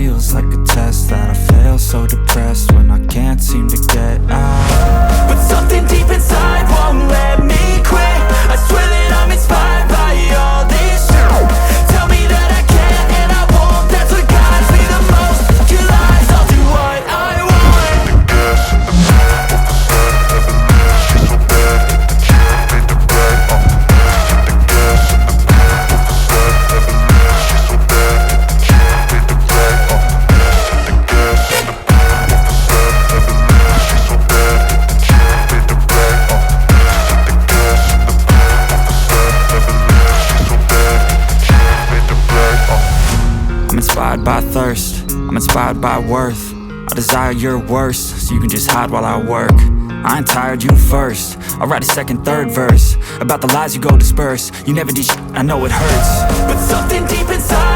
feels like a test that I fail, so depressed when I can't seem to get out. But something deep inside won't let me quit. I swear that I'm inspired by all this shit. Tell me that I can't and I won't. That's what guides me the most. Your lies, I'll do what I want. I'm inspired by thirst, I'm inspired by worth. I desire your worst, so you can just hide while I work. I ain't tired, you first. I'll write a second, third verse about the lies you go disperse. You never did shit, I know it hurts. But something deep inside